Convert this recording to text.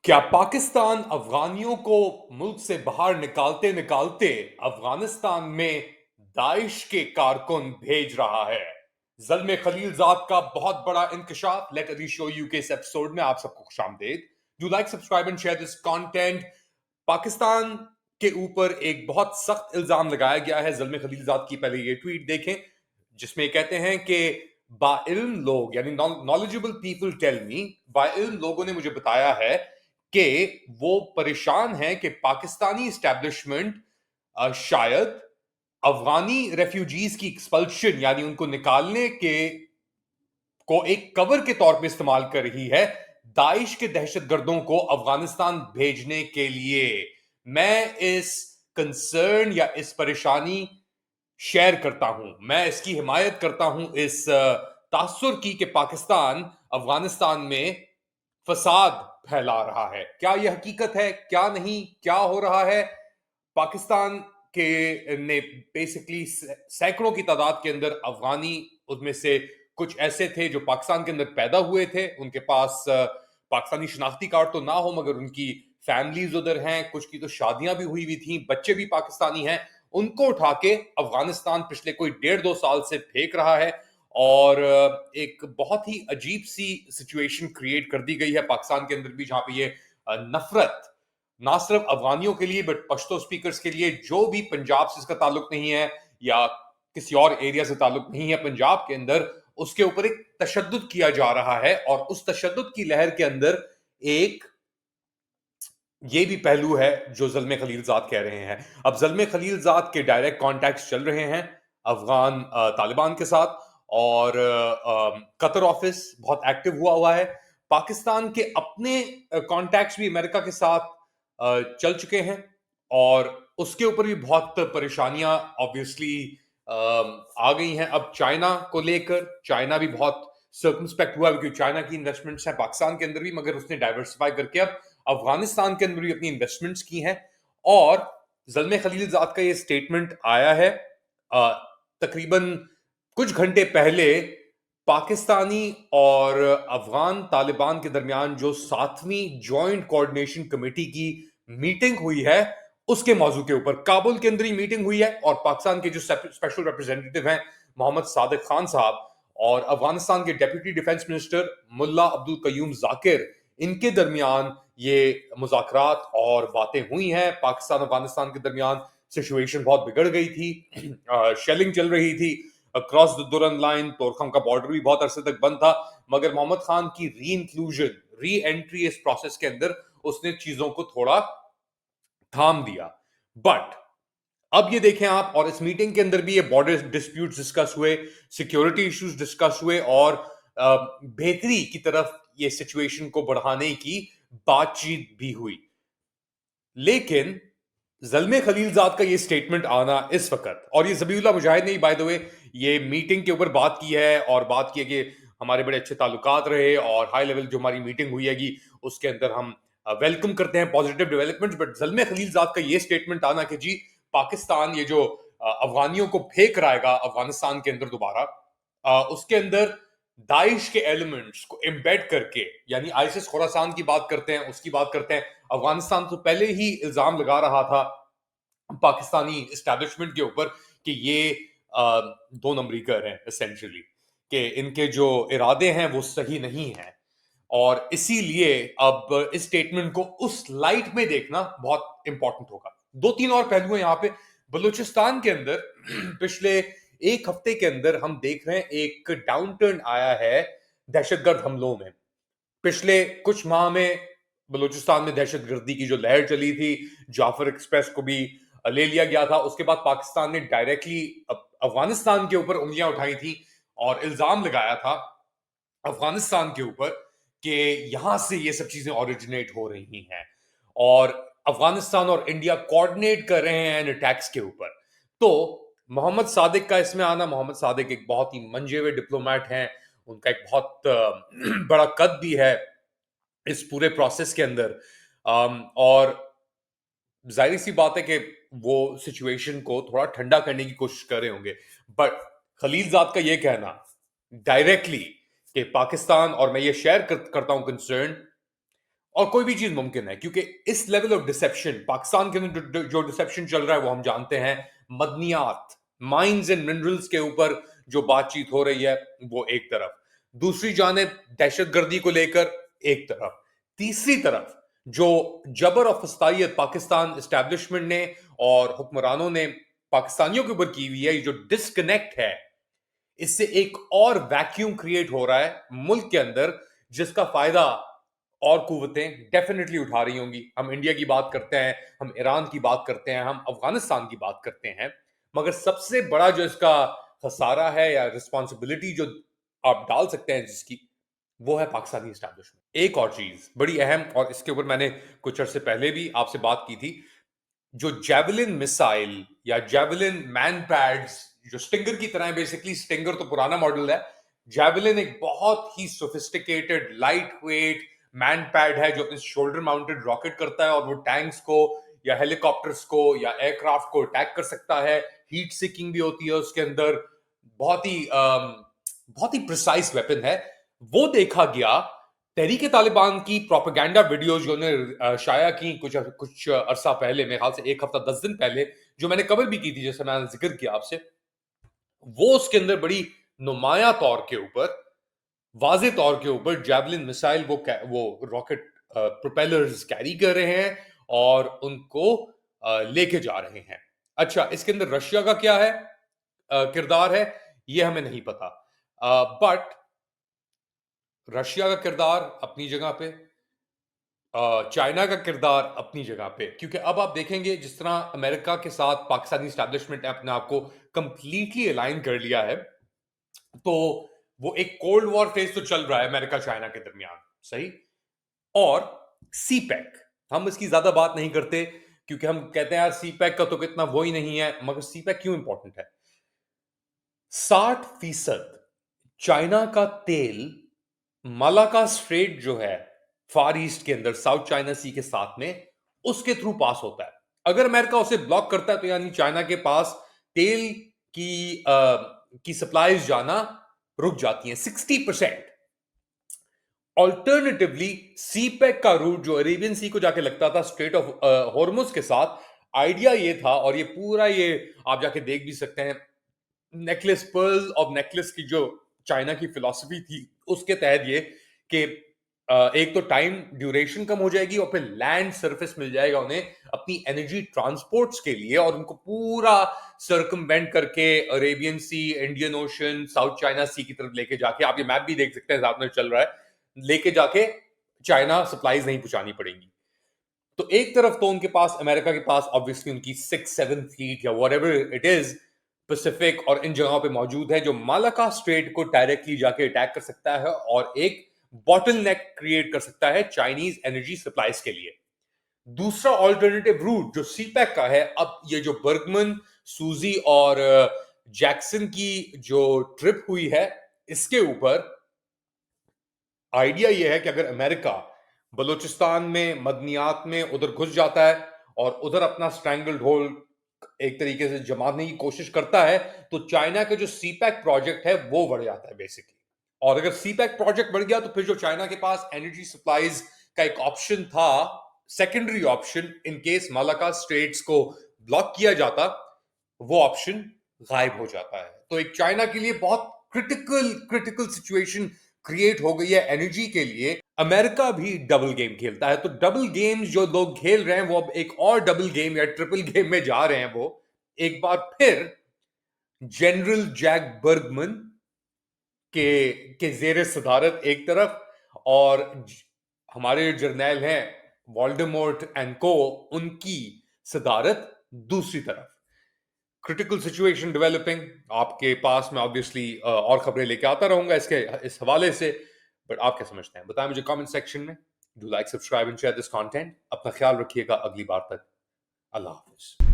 क्या पाकिस्तान अफगानियों को मुल्क से बाहर निकालते निकालते अफगानिस्तान में दाइश के कारकुन भेज रहा है? ज़ल्मे खलीलजाद का बहुत बड़ा इंकशाफ। Let Ali show U K इस एपिसोड में आप सबको खुशामदीद। Do like, subscribe and share this content. Pakistan के ऊपर एक बहुत सख्त इल्जाम लगाया गया है ज़ल्मे खलीलजाद की। पहले ये ट्वीट देखें जिसमें कहते हैं कि बाइल्म लोग यानी नॉलेजेबल पीपल टेल मी, बाइल्म लोगों ने मुझे बताया है कि वो परेशान हैं कि पाकिस्तानी इस्टेब्लिशमेंट शायद अफगानी रेफ्यूजीज की एक्सपल्शन यानी उनको निकालने के को एक कवर के तौर पे इस्तेमाल कर रही है दाइश के दहशतगर्दों को अफगानिस्तान भेजने के लिए। मैं इस कंसर्न या इस परेशानी शेयर करता हूं, मैं इसकी हिमायत करता हूं, इस तासुर की कि पाकिस्तान अफगानिस्तान में फसाद फैला रहा है। क्या यह हकीकत है, क्या नहीं, क्या हो रहा है? पाकिस्तान के ने बेसिकली सैकड़ों की तादाद के अंदर अफगानी, उसमें से कुछ ऐसे थे जो पाकिस्तान के अंदर पैदा हुए थे, उनके पास पाकिस्तानी शनाख्ती कार्ड तो ना हो मगर उनकी फैमिलीज उधर हैं, कुछ की तो शादियां भी हुई हुई थी, बच्चे भी पाकिस्तानी हैं। उनको उठा के अफगानिस्तान पिछले कोई 1.5-2 साल से फेंक रहा है और एक बहुत ही अजीब सी सिचुएशन क्रिएट कर दी गई है पाकिस्तान के अंदर भी, जहां पे ये नफरत ना सिर्फ अफगानियों के लिए बट पश्तो स्पीकर्स के लिए, जो भी पंजाब से इसका ताल्लुक नहीं है या किसी और एरिया से ताल्लुक नहीं है पंजाब के अंदर, उसके ऊपर एक तशद्दुद किया जा रहा है। और उस तशद्दुद की लहर के अंदर एक ये भी पहलू है जो ज़ल्मे खलीलजाद कह रहे हैं। अब ज़ल्मे खलीलजाद के डायरेक्ट कॉन्टैक्ट्स चल रहे हैं अफ़गान तालिबान के साथ और कतर ऑफिस बहुत एक्टिव हुआ है। पाकिस्तान के अपने कॉन्टैक्ट्स भी अमेरिका के साथ चल चुके हैं और उसके ऊपर भी बहुत परेशानियां ऑब्वियसली आ गई हैं। अब चाइना को लेकर चाइना भी बहुत सर्कमस्पेक्ट हुआ क्योंकि चाइना की इन्वेस्टमेंट्स हैं पाकिस्तान के अंदर भी, मगर उसने डाइवर्सिफाई करके अब अफगानिस्तान के अंदर भी अपनी इन्वेस्टमेंट्स की हैं। और ज़ल्मे खलीलजाद का ये स्टेटमेंट आया है तकरीबन कुछ घंटे पहले पाकिस्तानी और अफगान तालिबान के दरमियान जो 7वीं जॉइंट कोऑर्डिनेशन कमेटी की मीटिंग हुई है उसके मौजू के ऊपर काबुल के अंदर ही मीटिंग हुई है। और पाकिस्तान के जो स्पेशल रिप्रेजेंटेटिव हैं मोहम्मद सादिक खान साहब और अफगानिस्तान के डेप्यूटी डिफेंस मिनिस्टर मुल्ला अब्दुल कयूम जाकिर, इनके दरमियान ये मुज़ाकरात और बातें हुई हैं। पाकिस्तान अफगानिस्तान के दरमियान सिचुएशन बहुत बिगड़ गई थी, शेलिंग चल रही थी अक्रॉस द दुरन लाइन, तोरखम का बॉर्डर भी बहुत अरसे तक बंद था, मगर मोहम्मद खान की री इंक्लूजन, री एंट्री इस प्रोसेस के अंदर उसने चीजों को थोड़ा थाम दिया। बट अब ये देखें आप, और इस मीटिंग के अंदर भी ये बॉर्डर डिस्प्यूट डिस्कस हुए, सिक्योरिटी इश्यूज डिस्कस हुए और बेहतरी की तरफ ये सिचुएशन को बढ़ाने की बातचीत भी हुई। लेकिन ज़ल्मे खलीलजाद का ये स्टेटमेंट आना इस वक्त, और ये ज़बीउल्लाह मुजाहिद ने ही बाय द वे ये मीटिंग के ऊपर बात की है और बात की है कि हमारे बड़े अच्छे ताल्लुकात रहे और हाई लेवल जो हमारी मीटिंग हुई हैगी उसके अंदर हम वेलकम करते हैं पॉजिटिव डेवलपमेंट। बट ज़ल्मे खलीलजाद का ये स्टेटमेंट आना कि जी पाकिस्तान ये जो अफगानियों को फेंक रहा है अफगानिस्तान के अंदर दोबारा, उसके अंदर दाइश के एलिमेंट्स को एम्बेड करके, यानी आईसिस खुरासान की बात करते हैं, उसकी बात करते हैं। अफगानिस्तान तो पहले ही इल्जाम लगा रहा था पाकिस्तानी इस्टेब्लिशमेंट के ऊपर कि ये दो नंबरी कर हैं एसेंशियली, कि इनके जो इरादे हैं वो सही नहीं हैं। और इसीलिए अब इस स्टेटमेंट को उस लाइट में देखना बहुत इंपॉर्टेंट होगा। दो तीन और पहलू हैं यहाँ पे। बलूचिस्तान के अंदर पिछले एक हफ्ते के अंदर हम देख रहे हैं एक डाउन टर्न आया है दहशतगर्द हमलों में। पिछले कुछ माह में बलूचिस्तान में दहशतगर्दी की जो लहर चली थी, जाफर एक्सप्रेस को भी ले लिया गया था। उसके बाद पाकिस्तान ने डायरेक्टली अफगानिस्तान के ऊपर उंगलियां उठाई थी और इल्जाम लगाया था अफगानिस्तान के ऊपर कि यहां से ये सब चीजें ओरिजिनेट हो रही हैं और अफगानिस्तान और इंडिया कोऑर्डिनेट कर रहे हैं इन अटैक्स के ऊपर। तो मोहम्मद सादिक का इसमें आना, मोहम्मद सादिक एक बहुत ही मंजे हुए डिप्लोमेट हैं, उनका एक बहुत बड़ा कद भी है इस पूरे प्रोसेस के अंदर। और जाहिर सी बात है कि वो सिचुएशन को थोड़ा ठंडा करने की कोशिश कर रहे होंगे। बट खलीलजाद का ये कहना डायरेक्टली कि पाकिस्तान, और मैं ये शेयर करता हूं कंसर्न, और कोई भी चीज मुमकिन है, क्योंकि इस लेवल ऑफ डिसेप्शन पाकिस्तान के अंदर जो डिसेप्शन चल रहा है वो हम जानते हैं। मदनियात, माइंस एंड मिनरल्स के ऊपर जो बातचीत हो रही है वो एक तरफ, दूसरी जानिब दहशतगर्दी को लेकर एक तरफ, तीसरी तरफ जो जबर और फस्तायत पाकिस्तान एस्टैब्लिशमेंट ने और हुक्मरानों ने पाकिस्तानियों के ऊपर की हुई है, ये जो डिस्कनेक्ट है, इससे एक और वैक्यूम क्रिएट हो रहा है मुल्क के अंदर, जिसका फायदा और कुव्वतें डेफिनेटली उठा रही होंगी। हम इंडिया की बात करते हैं, हम ईरान की बात करते हैं, हम अफगानिस्तान की बात करते हैं, मगर सबसे बड़ा जो इसका खसारा है या रिस्पॉन्सिबिलिटी जो आप डाल सकते हैं जिसकी, वो है पाकिस्तानी एस्टैब्लिशमेंट। एक और चीज बड़ी अहम, और इसके ऊपर मैंने कुछ अरसे पहले भी आपसे बात की थी, जो जेवलिन मिसाइल या जेवलिन मैन पैड्स जो स्टिंगर की तरह है, बेसिकली स्टिंगर तो पुराना मॉडल है, जेवलिन एक बहुत ही sophisticated light weight man pad है जो अपने शोल्डर माउंटेड रॉकेट करता है और वो टैंक्स को या हेलीकॉप्टर्स को या एयरक्राफ्ट को अटैक कर सकता है। हीट सीकिंग भी होती है उसके अंदर, बहुत ही प्रिसाइज वेपन है। वो देखा गया तहरीक तालिबान की प्रोपेगेंडा वीडियोज जो उन्होंने शाया की कुछ कुछ अरसा पहले, मेरे ख्याल से एक हफ्ता 10 दिन पहले, जो मैंने कवर भी की थी, जैसे मैंने जिक्र किया आपसे, वो उसके अंदर बड़ी नुमाया तौर के ऊपर, वाजे तौर के ऊपर जेवलिन मिसाइल वो रॉकेट प्रोपेलर्स कैरी कर रहे हैं और उनको लेके जा रहे हैं। अच्छा, इसके अंदर रशिया का क्या है किरदार है, ये हमें नहीं पता, बट रशिया का किरदार अपनी जगह पे, चाइना का किरदार अपनी जगह पे, क्योंकि अब आप देखेंगे जिस तरह अमेरिका के साथ पाकिस्तानी स्टैब्लिशमेंट ने अपने आप को कंप्लीटली अलाइन कर लिया है, तो वो एक कोल्ड वॉर फेज तो चल रहा है अमेरिका चाइना के दरमियान, सही। और सीपैक, हम इसकी ज्यादा बात नहीं करते क्योंकि हम कहते हैं यार सीपैक का तो कितना वो ही नहीं है, मगर सीपैक क्यों इंपॉर्टेंट है? 60% चाइना का तेल मलाका स्ट्रेट जो है फार ईस्ट के अंदर साउथ चाइना सी के साथ में, उसके थ्रू पास होता है। अगर अमेरिका उसे ब्लॉक करता है तो यानी चाइना के पास तेल की सप्लाईज जाना रुक जाती हैं 60%। ऑल्टरनेटिवली सीपैक का रूट जो अरेबियन सी को जाके लगता था स्ट्रेट ऑफ हॉर्मुज के साथ, आइडिया ये था, और ये पूरा ये आप जाके देख भी सकते हैं, नेकलेस पर्ल ऑफ नेकलेस की जो चाइना की फिलॉसफी थी उसके तहत ये कि एक तो टाइम ड्यूरेशन कम हो जाएगी और फिर लैंड सरफेस मिल जाएगा उन्हें अपनी एनर्जी ट्रांसपोर्ट्स के लिए, और उनको पूरा सर्कमवेंट करके अरेबियन सी, इंडियन ओशन, साउथ चाइना सी की तरफ लेके जाके, आप ये मैप भी देख सकते हैं साथ में चल रहा है, लेके जाके चाइना सप्लाईज नहीं पहुंचानी पड़ेंगी। तो एक तरफ तो उनके पास, अमेरिका के पास ऑब्वियसली उनकी 6-7 फ्लीट या व्हाटएवर इट इज पैसिफिक और इन जगहों पे मौजूद है, जो मालाका स्ट्रेट को डायरेक्टली जाके अटैक कर सकता है और एक बॉटल नेक क्रिएट कर सकता है चाइनीज एनर्जी सप्लाईज के लिए। दूसरा ऑल्टरनेटिव रूट जो सीपैक का है, अब ये जो बर्गमन, सूजी और जैक्सन की जो ट्रिप हुई है, इसके ऊपर आइडिया यह है कि अगर अमेरिका बलूचिस्तान में, मदनियात में उधर घुस जाता है और उधर अपना स्ट्रैंगल्ड होल्ड एक तरीके से जमाने की कोशिश करता है, तो चाइना के जो सीपैक प्रोजेक्ट है वो बढ़ जाता है बेसिकली। और अगर सीपैक प्रोजेक्ट बढ़ गया तो फिर जो चाइना के पास एनर्जी सप्लाईज का एक ऑप्शन था, secondary option, in case Malacca Straits को ब्लॉक किया जाता, वो ऑप्शन गायब हो जाता है। तो एक चाइना के लिए बहुत क्रिटिकल सिचुएशन क्रिएट हो गई है एनर्जी के लिए। अमेरिका भी डबल गेम खेलता है, तो डबल गेम जो लोग खेल रहे हैं वो अब एक और डबल गेम या ट्रिपल गेम में जा रहे हैं। वो एक बार फिर जनरल जैक बर्गमन के जेर सदारत एक तरफ, और हमारे जर्नैल हैं वोल्डेमॉर्ट एंड को, उनकी सदारत दूसरी तरफ। क्रिटिकल सिचुएशन डेवलपिंग, आपके पास मैं ऑब्वियसली और खबरें लेके आता रहूंगा इस हवाले से, बट आप क्या समझते हैं बताएं मुझे कमेंट सेक्शन में। Do like, subscribe and share this content. अपना ख्याल रखिएगा, अगली बार तक अल्लाह हाफिज।